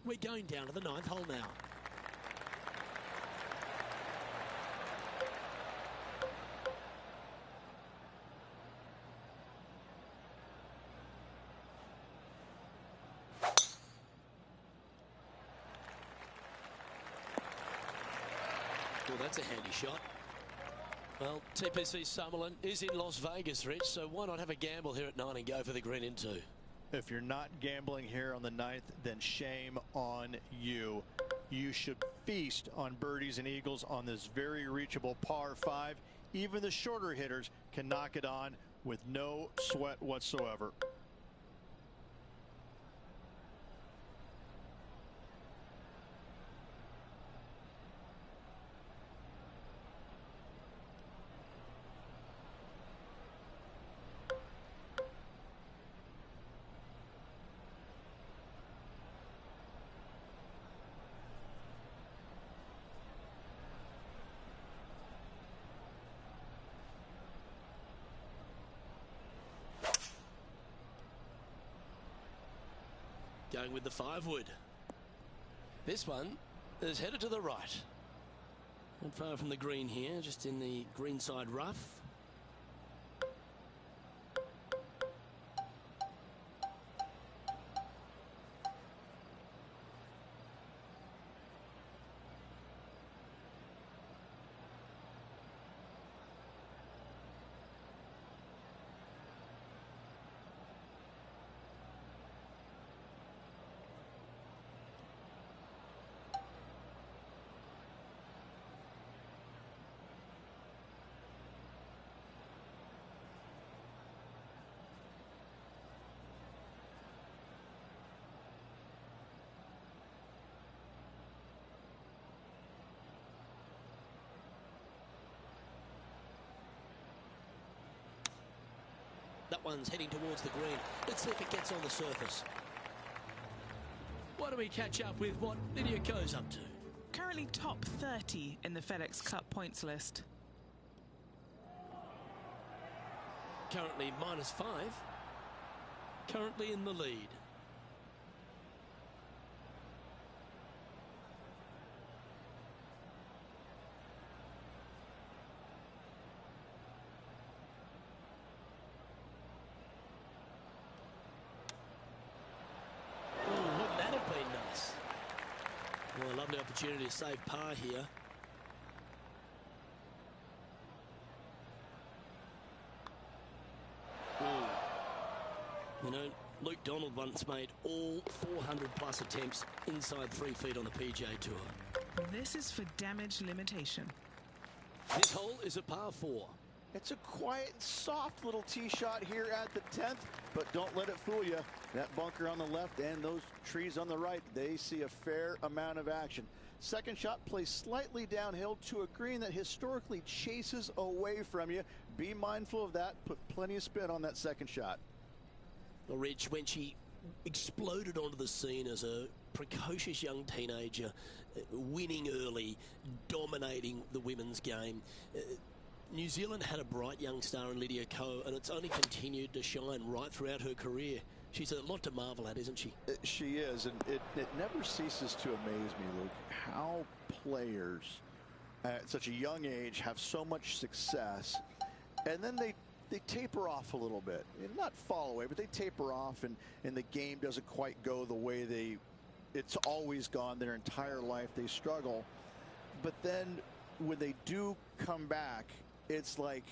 We're going down to the 9th hole now. Well, that's a handy shot. Well, TPC Summerlin is in Las Vegas, Rich, so why not have a gamble here at 9 and go for the green in 2? If you're not gambling here on the 9th, then shame on you. You should feast on birdies and eagles on this very reachable par 5. Even the shorter hitters can knock it on with no sweat whatsoever. Going with the 5-wood. This one is headed to the right. Not far from the green here, just in the greenside rough. That one's heading towards the green. Let's see if it gets on the surface. Why don't we catch up with what Lydia Ko's up to? Currently top 30 in the FedEx Cup points list. Currently -5. Currently in the lead. Well, a lovely opportunity to save par here. You know, Luke Donald once made all 400+ attempts inside 3 feet on the PGA Tour. This is for damage limitation. This hole is a par 4. It's a quiet, soft little tee shot here at the 10th, but don't let it fool you. That bunker on the left and those trees on the right, they see a fair amount of action. Second shot plays slightly downhill to a green that historically chases away from you. Be mindful of that. Put plenty of spin on that second shot. Well, Rich, when she exploded onto the scene as a precocious young teenager, winning early, dominating the women's game, New Zealand had a bright young star in Lydia Ko, and it's only continued to shine right throughout her career. She's a lot to marvel at, isn't she? She is, and it never ceases to amaze me, Luke, how players at such a young age have so much success, and then they taper off a little bit. Not fall away, but they taper off, and the game doesn't quite go the way it's always gone their entire life. They struggle, but then when they do come back, it's like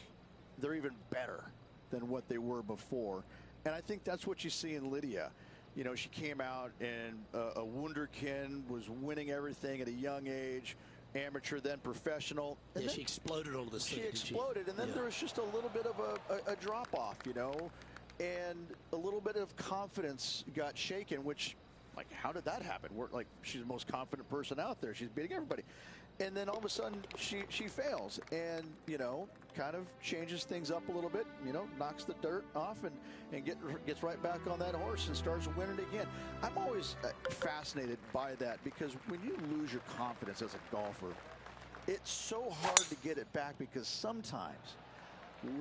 they're even better than what they were before. And I think that's what you see in Lydia. You know, she came out and a wunderkind, was winning everything at a young age, amateur then professional. And yeah, then she exploded onto the scene. She exploded, and then there was just a little bit of a drop off, you know, and a little bit of confidence got shaken, which, like, how did that happen? Like, she's the most confident person out there. She's beating everybody. And then all of a sudden she fails, and, you know, kind of changes things up a little bit, you know, knocks the dirt off and gets right back on that horse and starts winning again. I'm always fascinated by that, because when you lose your confidence as a golfer, it's so hard to get it back, because sometimes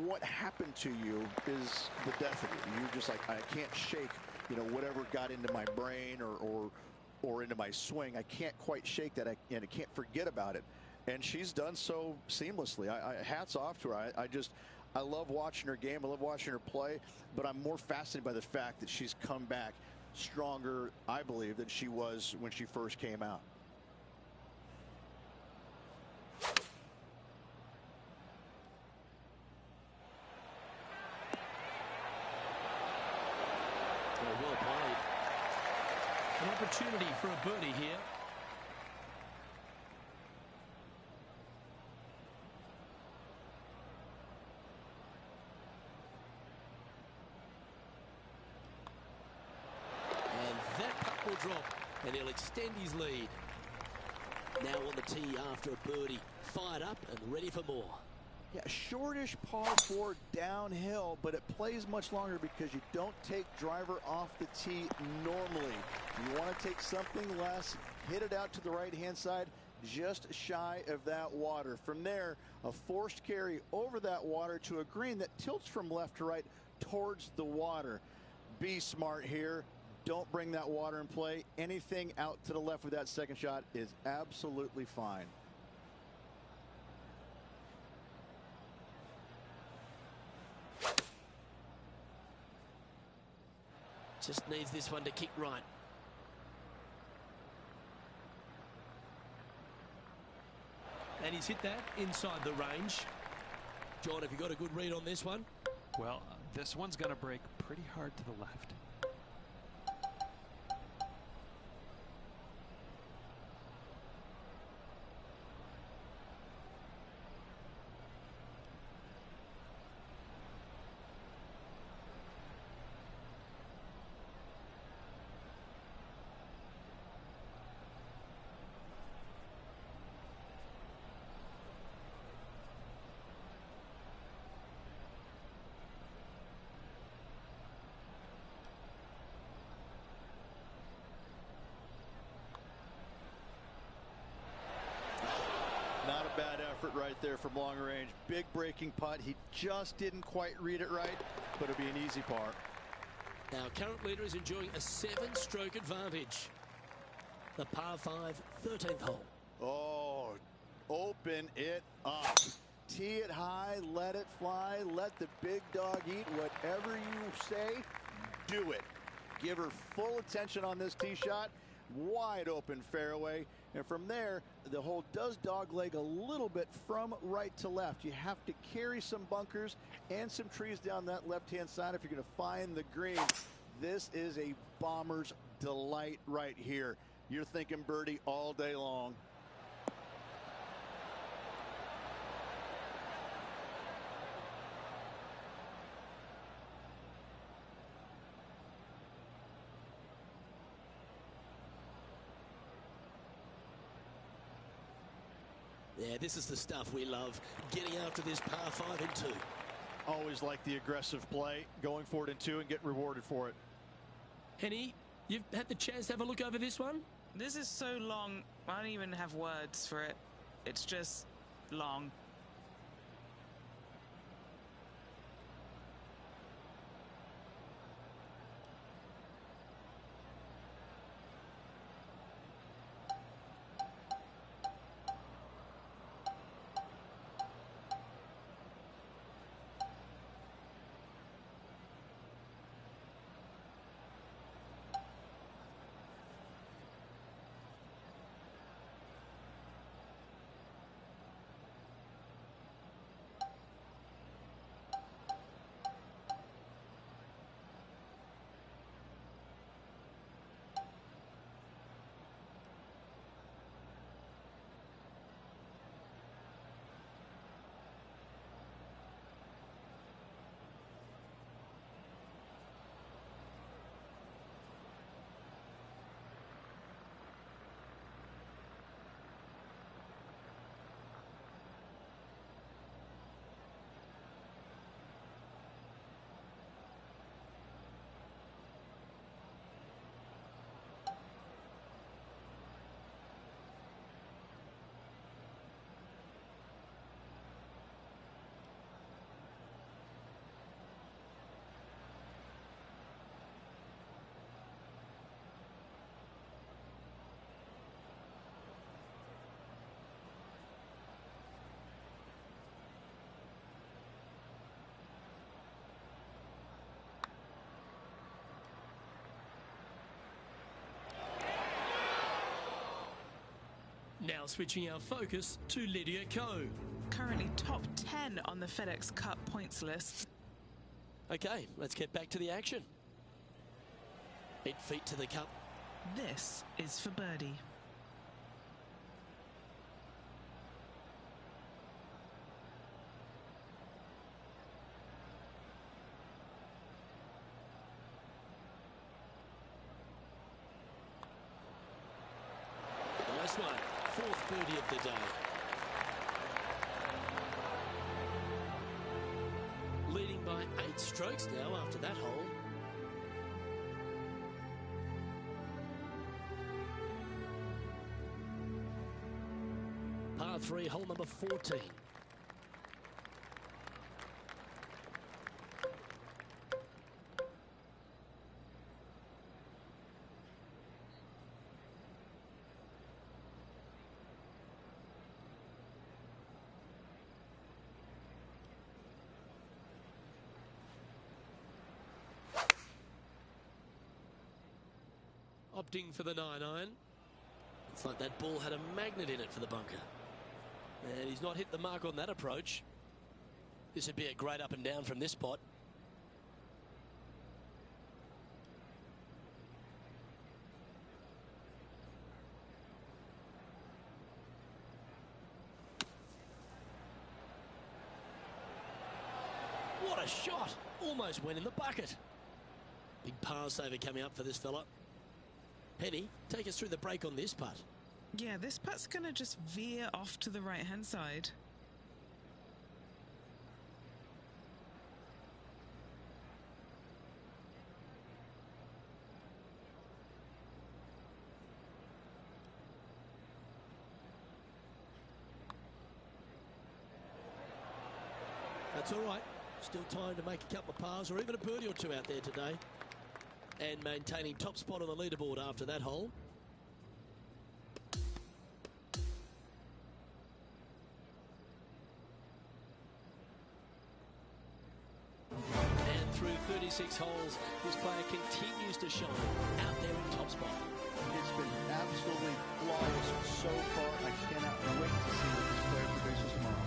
what happened to you is the death of you. You're just like, I can't shake, you know, whatever got into my brain or or into my swing. I can't quite shake that, and I can't forget about it. And she's done so seamlessly. Hats off to her. I love watching her game. I love watching her play, but I'm more fascinated by the fact that she's come back stronger, I believe, than she was when she first came out. Well played. An opportunity for a birdie here. And that putt will drop, and he'll extend his lead. Now on the tee after a birdie. Fired up and ready for more. Yeah, shortish par 4 downhill, but it plays much longer because you don't take driver off the tee normally. You want to take something less, hit it out to the right-hand side, just shy of that water. From there, a forced carry over that water to a green that tilts from left to right towards the water. Be smart here. Don't bring that water in play. Anything out to the left with that second shot is absolutely fine. Just needs this one to kick right. And he's hit that inside the range. John, have you got a good read on this one? Well, this one's going to break pretty hard to the left. Not a bad effort right there from long range. Big breaking putt. He just didn't quite read it right, but it'll be an easy par. Our current leader is enjoying a 7-stroke advantage. The par 5, 13th hole. Oh, open it up. Tee it high, let it fly, let the big dog eat. Whatever you say, do it. Give her full attention on this tee shot. Wide open fairway. And from there, the hole does dogleg a little bit from right to left. You have to carry some bunkers and some trees down that left-hand side if you're going to find the green. This is a bomber's delight right here. You're thinking birdie all day long. Yeah, this is the stuff we love. Getting after this par 5 and 2. Always like the aggressive play, going for it in 2 and getting rewarded for it. Henny, you've had the chance to have a look over this one? This is so long, I don't even have words for it. It's just long. Now switching our focus to Lydia Ko. Currently top 10 on the FedEx Cup points list. Okay, let's get back to the action. 8 feet to the cup. This is for birdie. Nice one. 4th birdie of the day. Leading by 8 strokes now after that hole. Par 3, hole number 14. Opting for the 9-iron. It's like that ball had a magnet in it for the bunker. And he's not hit the mark on that approach. This would be a great up and down from this spot. What a shot! Almost went in the bucket. Big par saver coming up for this fella. Penny, take us through the break on this putt. Yeah, this putt's going to just veer off to the right-hand side. That's all right. Still time to make a couple of pars or even a birdie or two out there today. And maintaining top spot on the leaderboard after that hole. And through 36 holes, this player continues to shine out there in top spot. It's been absolutely flawless so far. I cannot wait to see what this player produces tomorrow.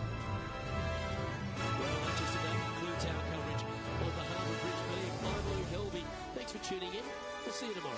Well, that just about concludes our coverage on the Harbour Bridge League. I'm Luke Helby. Thanks for tuning in. We'll see you tomorrow.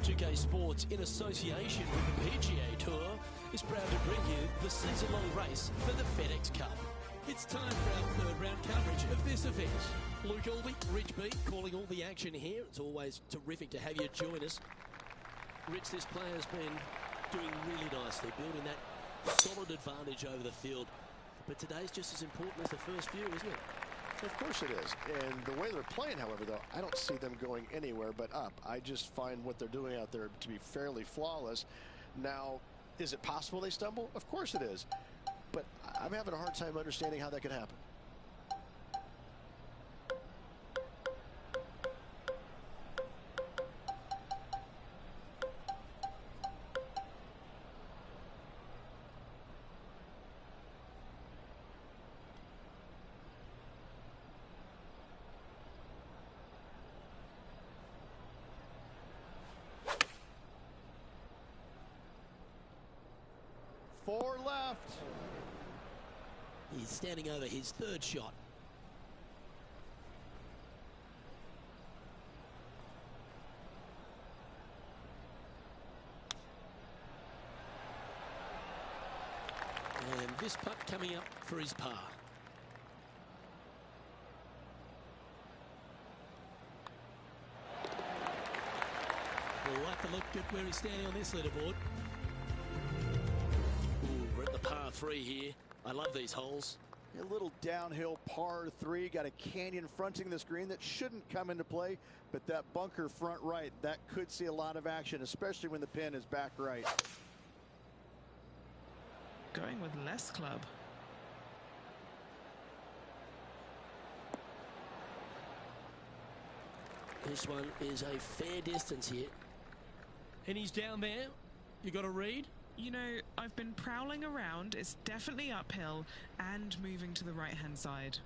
UK Sports, in association with the PGA Tour, is proud to bring you the season-long race for the FedEx Cup. It's time for our third-round coverage of this event. Luke Elby, Rich B, calling all the action here. It's always terrific to have you join us. Rich, this player's been doing really nicely, building that solid advantage over the field. But today's just as important as the first few, isn't it? Of course it is. And the way they're playing, however, though, I don't see them going anywhere but up. I just find what they're doing out there to be fairly flawless. Now, is it possible they stumble? Of course it is. But I'm having a hard time understanding how that could happen. Four left. He's standing over his third shot. And this putt coming up for his par. to look at where he's standing on this leaderboard. Ooh, we're at the par 3 here. I love these holes. A little downhill par 3, got a canyon fronting this green that shouldn't come into play, but that bunker front right, that could see a lot of action, especially when the pin is back right. Going with less club. This one is a fair distance here. And he's down there. You got a read? You know, I've been prowling around. It's definitely uphill and moving to the right-hand side.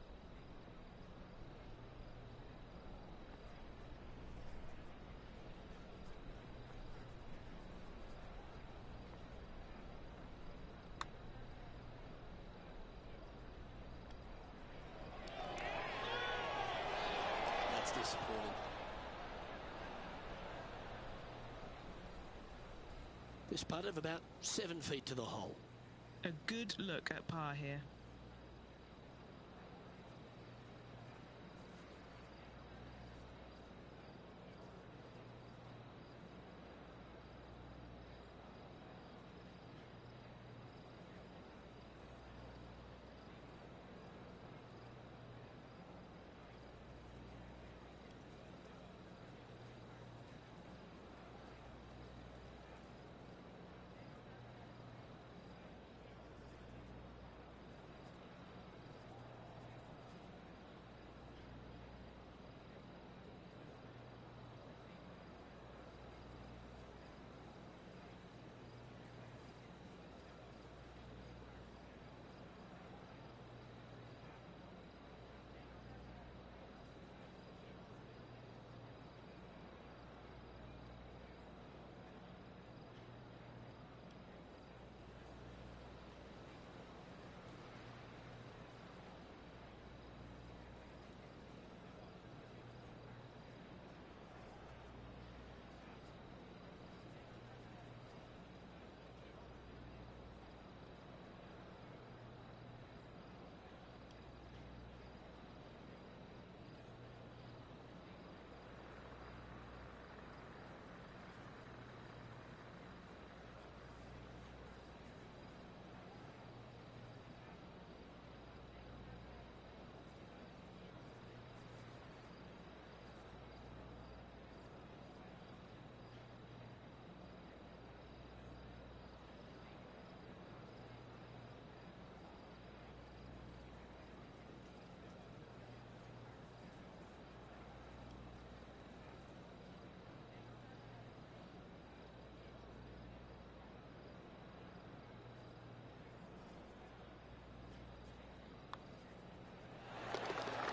That's disappointing. This putt of about 7 feet to the hole. A good look at par here.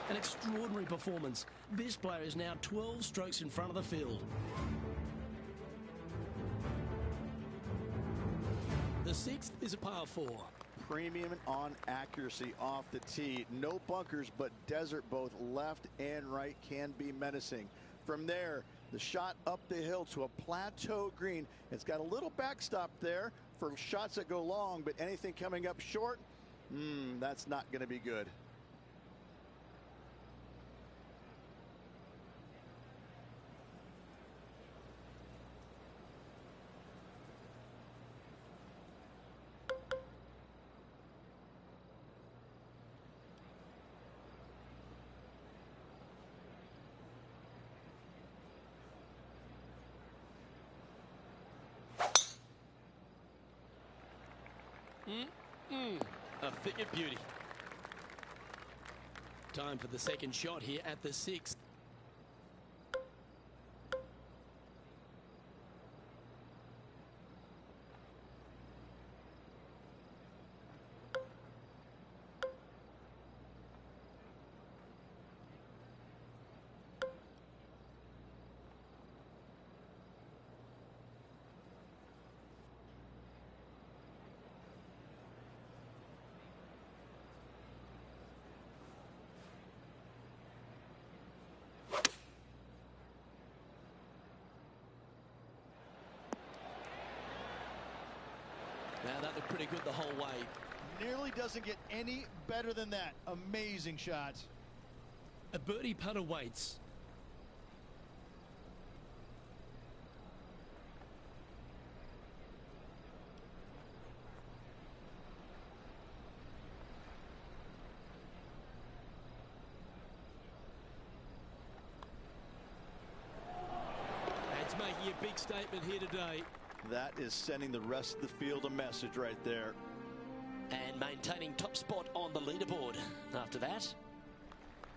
An extraordinary performance. This player is now 12 strokes in front of the field. The 6th is a par 4. Premium on accuracy off the tee. No bunkers, but desert both left and right can be menacing. From there, the shot up the hill to a plateau green. It's got a little backstop there for shots that go long, but anything coming up short, that's not going to be good. A thing of beauty. Time for the second shot here at the 6th. Now that looked pretty good the whole way. Nearly doesn't get any better than that. Amazing shot. A birdie putt awaits. making a big statement here today. That is sending the rest of the field a message right there. And maintaining top spot on the leaderboard after that.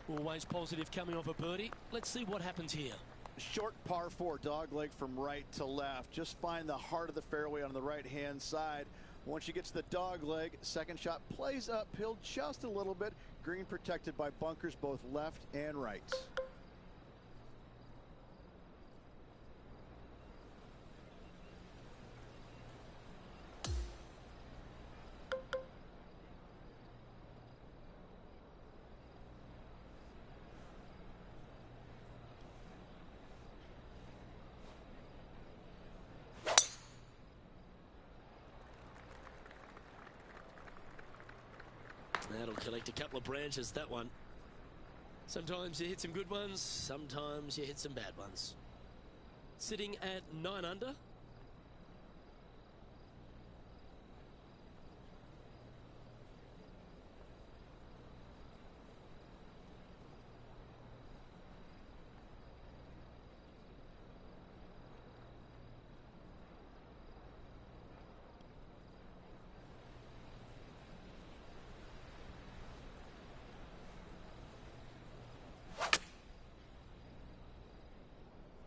Always positive coming off a birdie. Let's see what happens here. Short par 4 dogleg from right to left. Just find the heart of the fairway on the right-hand side. Once you get to the dogleg, second shot plays uphill just a little bit. Green protected by bunkers both left and right. That'll collect a couple of branches, that one. Sometimes you hit some good ones, Sometimes you hit some bad ones. sitting at 9 under.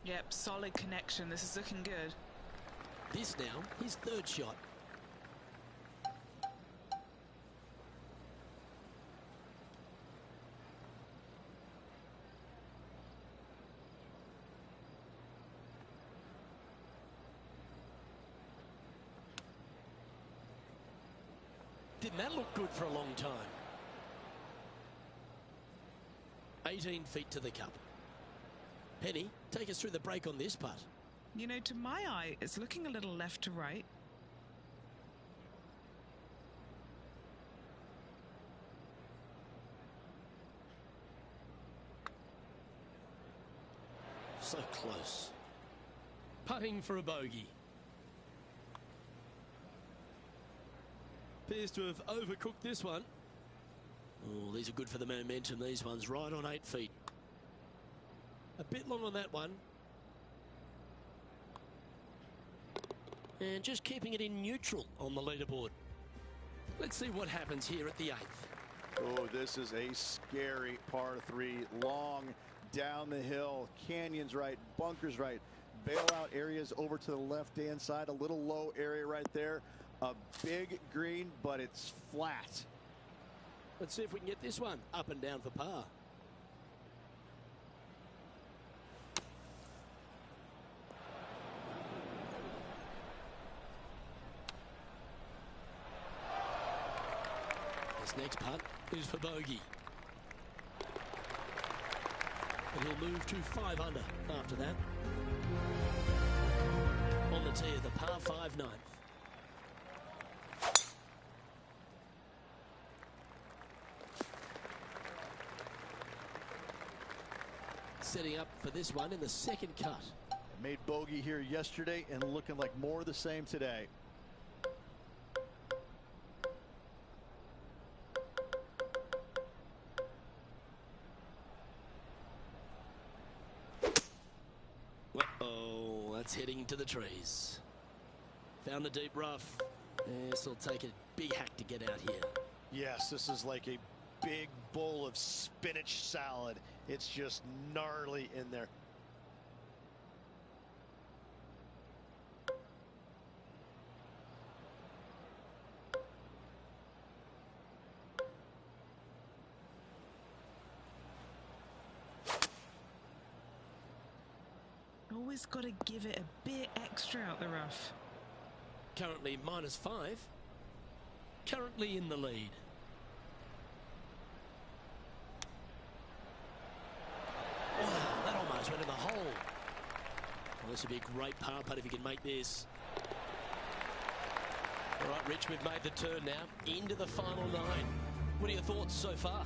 Yep, solid connection. This is looking good. This now, his third shot. Didn't that look good for a long time? 18 feet to the cup. Penny, take us through the break on this putt. You know, to my eye, it's looking a little left to right. So close. Putting for a bogey. Appears to have overcooked this one. Oh, these are good for the momentum. These ones right on 8 feet. A bit long on that one. And just keeping it in neutral on the leaderboard. Let's see what happens here at the 8th. Oh, this is a scary par 3. Long down the hill. Canyons right, bunkers right. Bailout areas over to the left-hand side. A little low area right there. A big green, but it's flat. Let's see if we can get this one up and down for par. This next putt is for bogey. And he'll move to 5 under after that. On the tee of the par 5 ninth. Setting up for this one in the second cut. Made bogey here yesterday and looking like more of the same today. Uh-oh, that's heading to the trees. Found the deep rough. This will take a big hack to get out here. Yes, this is like a big bowl of spinach salad. It's just gnarly in there. Always got to give it a bit extra out the rough. Currently -5. Currently in the lead. Wow, that almost went in the hole. Well, this would be a great par putt if you can make this. All right, Rich, we've made the turn now into the final 9. What are your thoughts so far?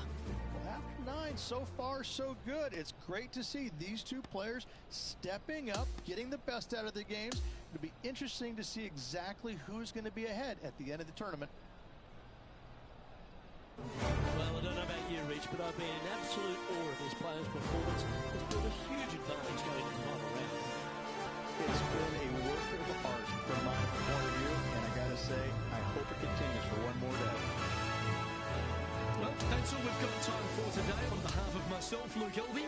After 9, so far so good. It's great to see these two players stepping up, getting the best out of their games. It'll be interesting to see exactly who's going to be ahead at the end of the tournament. Well, I don't know about you, Rich, but I've been in absolute awe of this player's performance. It's been a huge advantage going to the final round. It's been a work of art from my point of view, and I gotta say, I hope it continues for one more day. Well, that's all we've got time for today. On behalf of myself, Luke Elvey,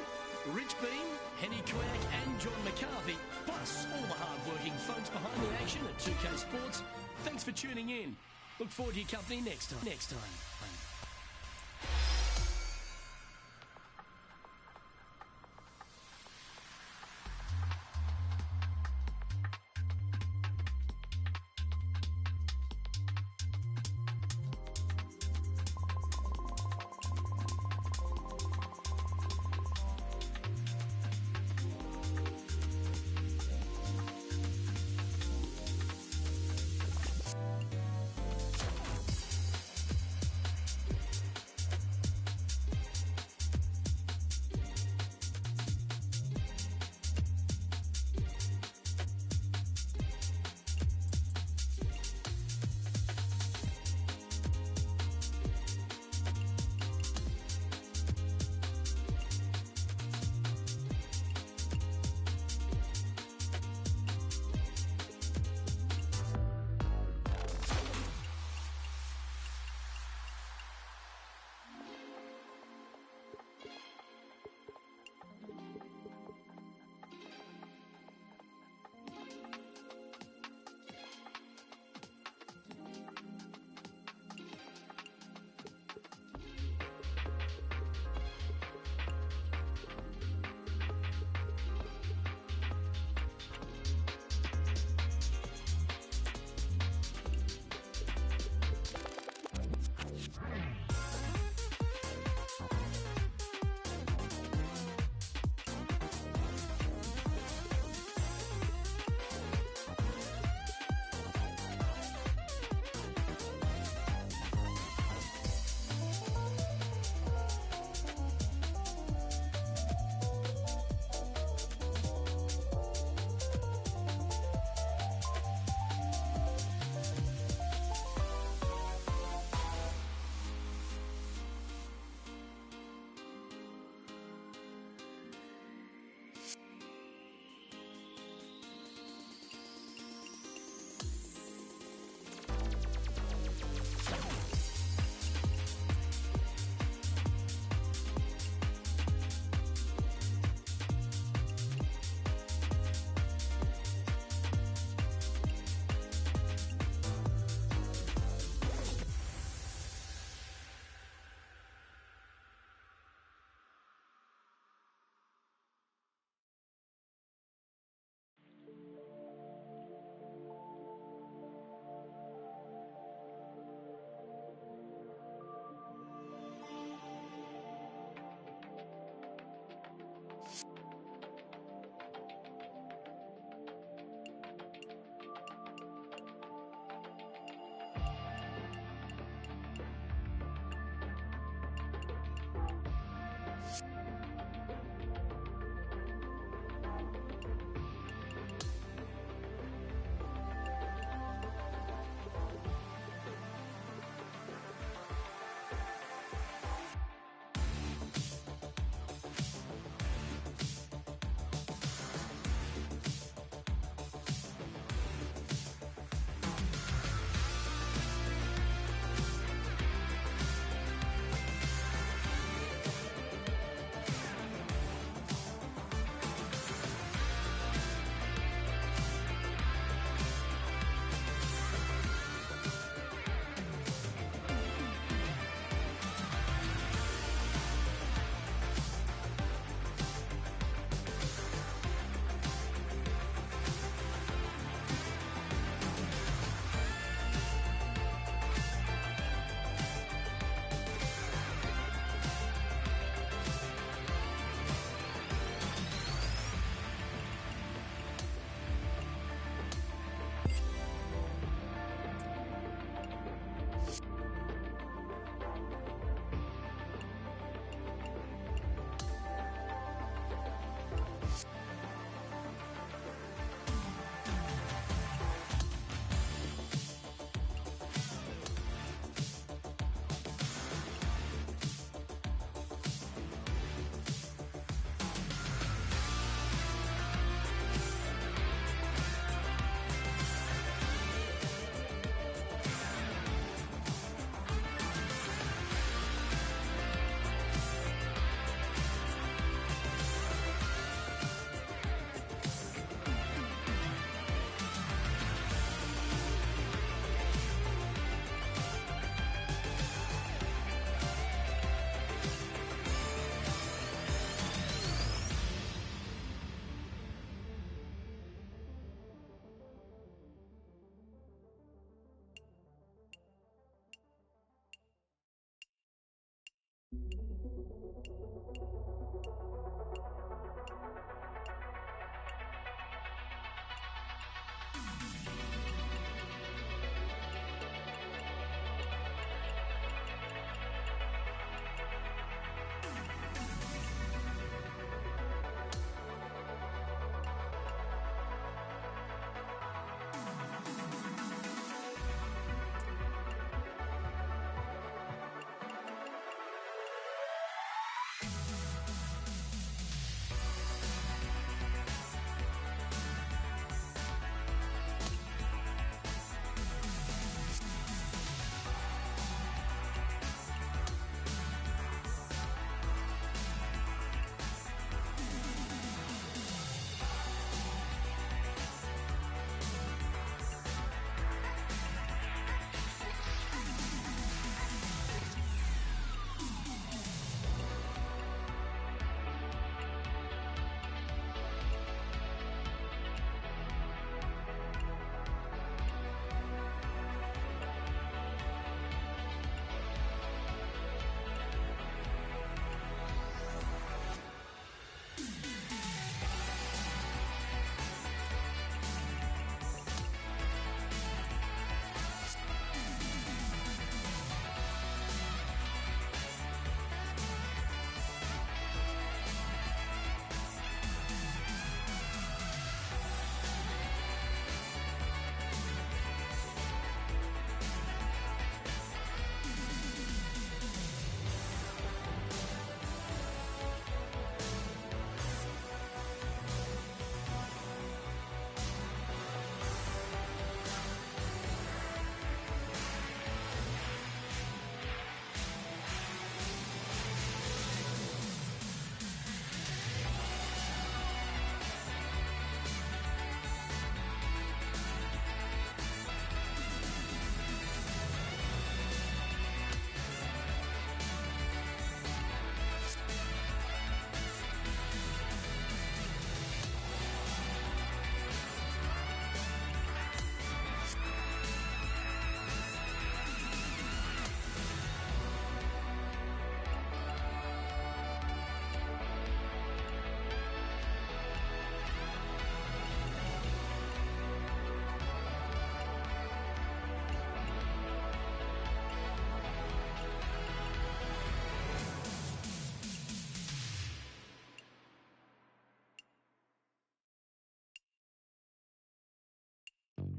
Rich Beam, Henny Quack and John McCarthy, plus all the hard-working folks behind the action at 2K Sports, thanks for tuning in. Look forward to your company next time.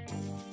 Bye.